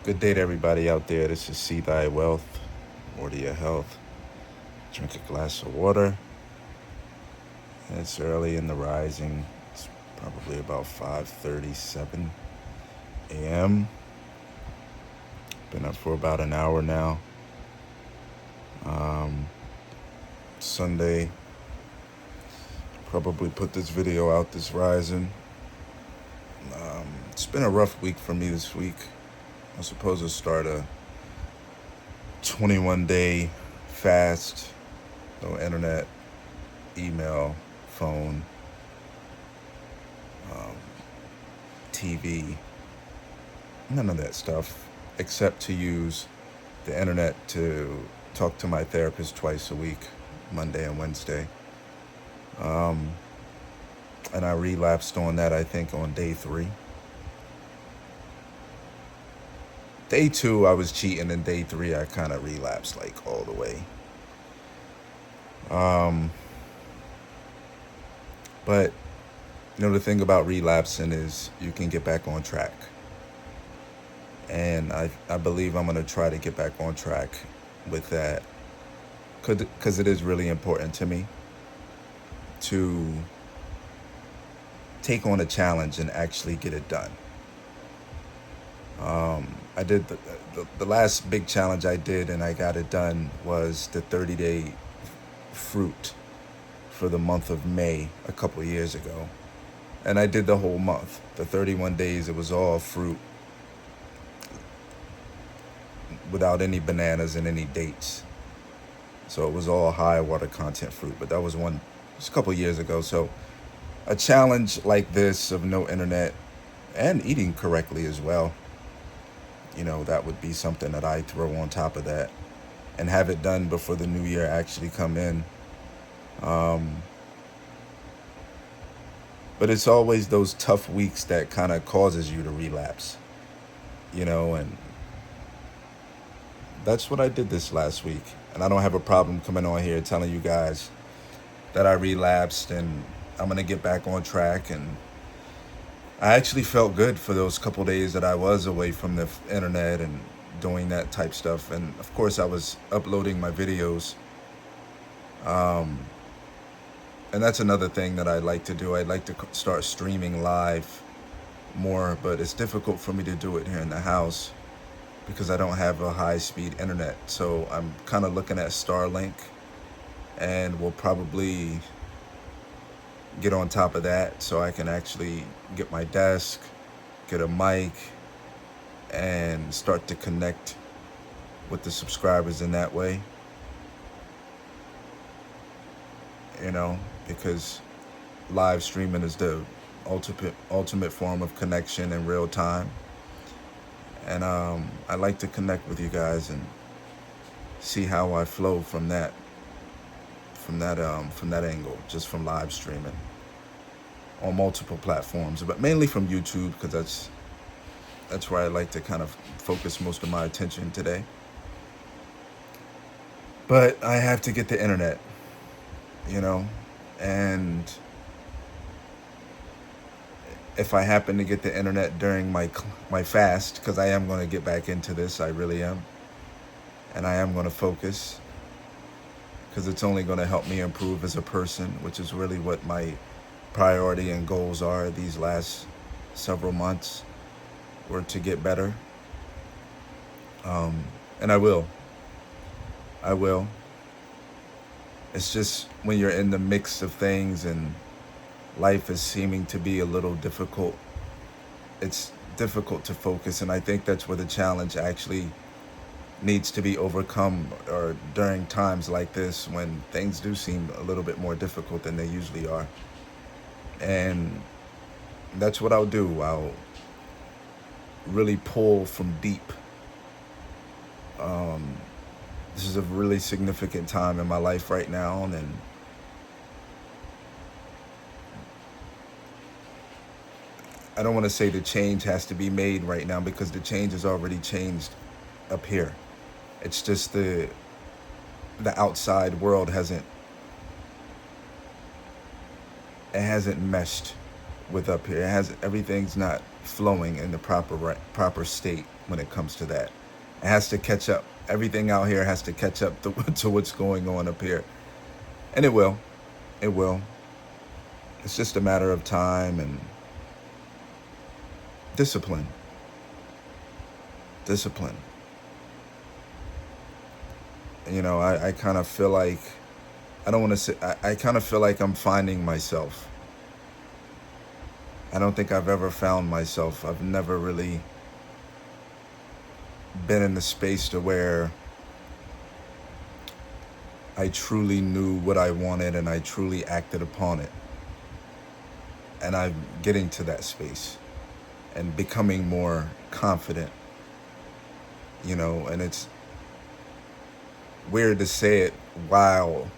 Good day to everybody out there. This is See Thy Wealth, More to Your Health. Drink a glass of water. It's early in the rising. It's probably about 5:37 a.m. Been up for about an hour now. Um, Sunday. Probably put this video out this rising. It's been a rough week for me this week. I'm supposed to start a 21-day fast. No internet, email, phone, um, TV, none of that stuff, except to use the internet to talk to my therapist twice a week, Monday and Wednesday. Um, and I relapsed on that, I think, on day 3. Day 2, I was cheating, and day 3, I kind of relapsed like all the way. Um, but the thing about relapsing is you can get back on track. And I believe I'm going to try to get back on track with that because it is really important to me to take on a challenge and actually get it done. I did the last big challenge I did and I got it done was the 30-day fruit for the month of May a couple of years ago. And I did the whole month. The 31 days, it was all fruit without any bananas and any dates. So it was all high water content fruit. But that was just a couple of years ago. So a challenge like this of no internet and eating correctly as well, that would be something that I throw on top of that and have it done before the new year actually come in. But it's always those tough weeks that kind of causes you to relapse, and that's what I did this last week. And I don't have a problem coming on here telling you guys that I relapsed and I'm going to get back on track. And I actually felt good for those couple days that I was away from the internet and doing that type stuff. And of course, I was uploading my videos. And that's another thing that I'd like to do. I'd like to start streaming live more, but it's difficult for me to do it here in the house because I don't have a high-speed internet. So I'm kind of looking at Starlink, and we'll probably get on top of that so I can actually get my desk, get a mic, and start to connect with the subscribers in that way. Because live streaming is the ultimate form of connection in real time. And I like to connect with you guys and see how I flow from that angle, just from live streaming on multiple platforms, but mainly from YouTube because that's where I like to kind of focus most of my attention today. But I have to get the internet, and if I happen to get the internet during my fast, because I am going to get back into this, I really am, and I am going to focus because it's only going to help me improve as a person, which is really what my priority and goals are these last several months, were to get better. And I will. It's just when you're in the mix of things and life is seeming to be a little difficult, it's difficult to focus. And I think that's where the challenge actually needs to be overcome, or during times like this when things do seem a little bit more difficult than they usually are. And that's what I'll do. I'll really pull from deep. This is a really significant time in my life right now, and I don't want to say the change has to be made right now because the change has already changed up here. It's just the outside world hasn't meshed with up here. Everything's not flowing in the proper state when it comes to that. It has to catch up. Everything out here has to catch up to what's going on up here, and it will. It will. It's just a matter of time and discipline. Discipline. You know, I kind of feel like I don't want to say. I kind of feel like I'm finding myself. I don't think I've ever found myself. I've never really been in the space to where I truly knew what I wanted and I truly acted upon it. And I'm getting to that space and becoming more confident, you know, and it's weird to say it while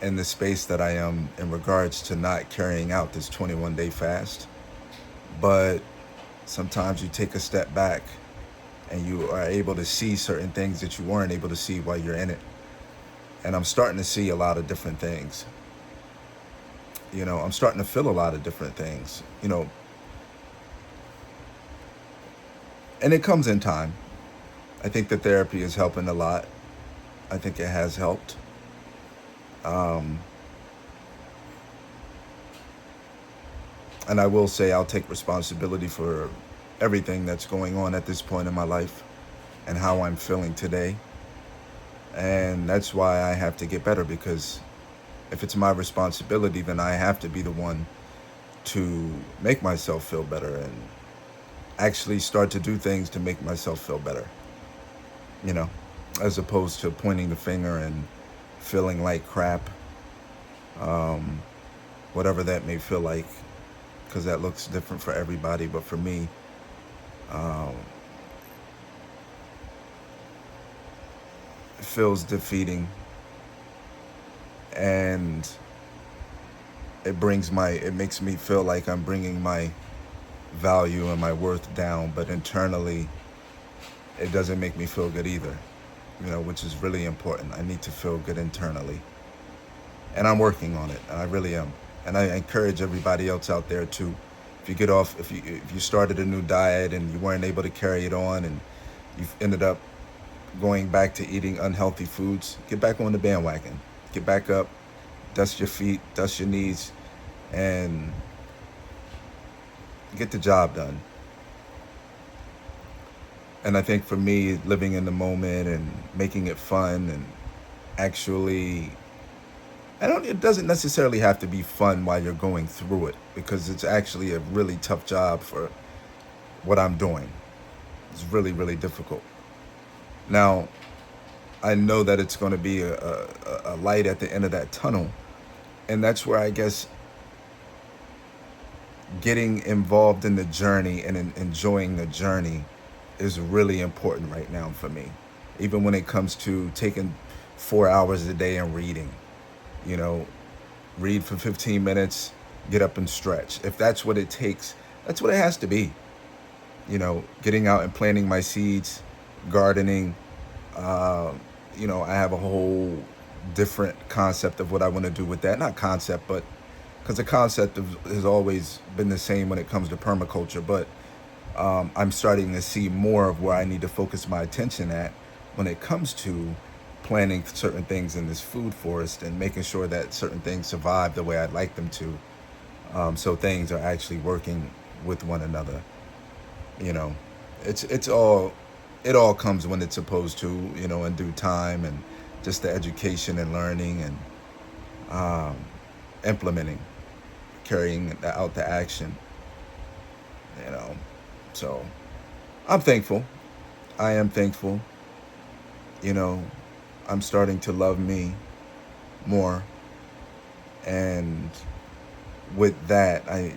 in the space that I am in regards to not carrying out this 21-day fast. But sometimes you take a step back and you are able to see certain things that you weren't able to see while you're in it. And I'm starting to see a lot of different things. You know, I'm starting to feel a lot of different things, you know, and it comes in time. I think the therapy is helping a lot. I think it has helped. And I will say I'll take responsibility for everything that's going on at this point in my life and how I'm feeling today. And that's why I have to get better, because if it's my responsibility, then I have to be the one to make myself feel better and actually start to do things to make myself feel better, you know, as opposed to pointing the finger and feeling like crap, whatever that may feel like, because that looks different for everybody. But for me, it feels defeating, and it makes me feel like I'm bringing my value and my worth down, but internally it doesn't make me feel good either, you know, which is really important. I need to feel good internally, and I'm working on it, and I really am. And I encourage everybody else out there too. If you started a new diet and you weren't able to carry it on, and you've ended up going back to eating unhealthy foods, get back on the bandwagon. Get back up, dust your feet, dust your knees, and get the job done. And I think for me, living in the moment and making it fun and actually, it doesn't necessarily have to be fun while you're going through it, because it's actually a really tough job for what I'm doing. It's really, really difficult. Now, I know that it's going to be a light at the end of that tunnel. And that's where I guess getting involved in the journey and enjoying the journey is really important right now for me. Even when it comes to taking 4 hours a day and reading, you know, read for 15 minutes, get up and stretch. If that's what it takes, that's what it has to be. You know, getting out and planting my seeds, gardening. You know, I have a whole different concept of what I want to do with that. Not concept, but because the concept has always been the same when it comes to permaculture. But I'm starting to see more of where I need to focus my attention at when it comes to planting certain things in this food forest and making sure that certain things survive the way I'd like them to. So things are actually working with one another. You know, it all comes when it's supposed to, you know, in due time, and just the education and learning and implementing, carrying out the action, you know. So I'm thankful. I am thankful. You know, I'm starting to love me more. And with that, I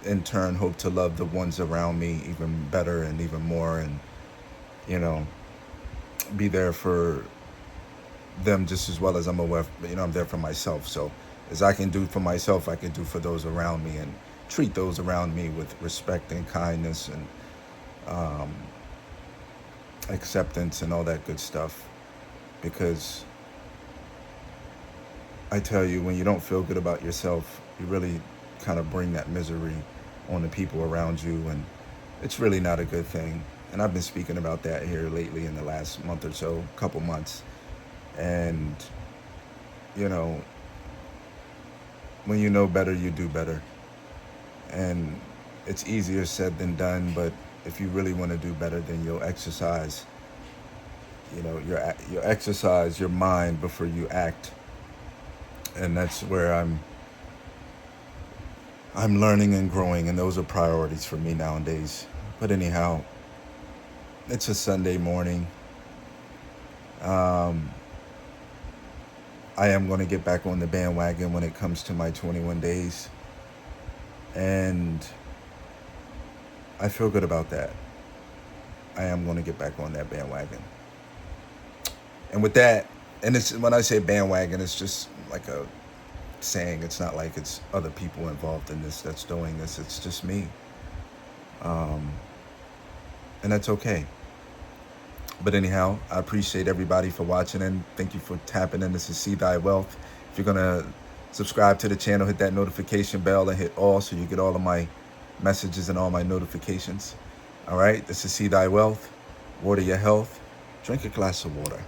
in turn hope to love the ones around me even better and even more, and, you know, be there for them just as well as I'm there for myself. So as I can do for myself, I can do for those around me, and treat those around me with respect and kindness and acceptance and all that good stuff. Because I tell you, when you don't feel good about yourself, you really kind of bring that misery on the people around you, and it's really not a good thing. And I've been speaking about that here lately in the last month or so, couple months. And, you know, when you know better, you do better. And it's easier said than done, but if you really want to do better, then you'll exercise. You know, you exercise your mind before you act, and that's where I'm learning and growing, and those are priorities for me nowadays. But anyhow, it's a Sunday morning. Um, I am going to get back on the bandwagon when it comes to my 21 days, and I feel good about that. I am going to get back on that bandwagon. And with that, and it's when I say bandwagon, it's just like a saying. It's not like it's other people involved in this that's doing this. It's just me. Um, and that's okay. But anyhow, I appreciate everybody for watching, and thank you for tapping in. This is See Thy Wealth. If you're going to subscribe to the channel, hit that notification bell and hit all so you get all of my messages and all my notifications. All right, this is See Thy Wealth. Water your health. Drink a glass of water.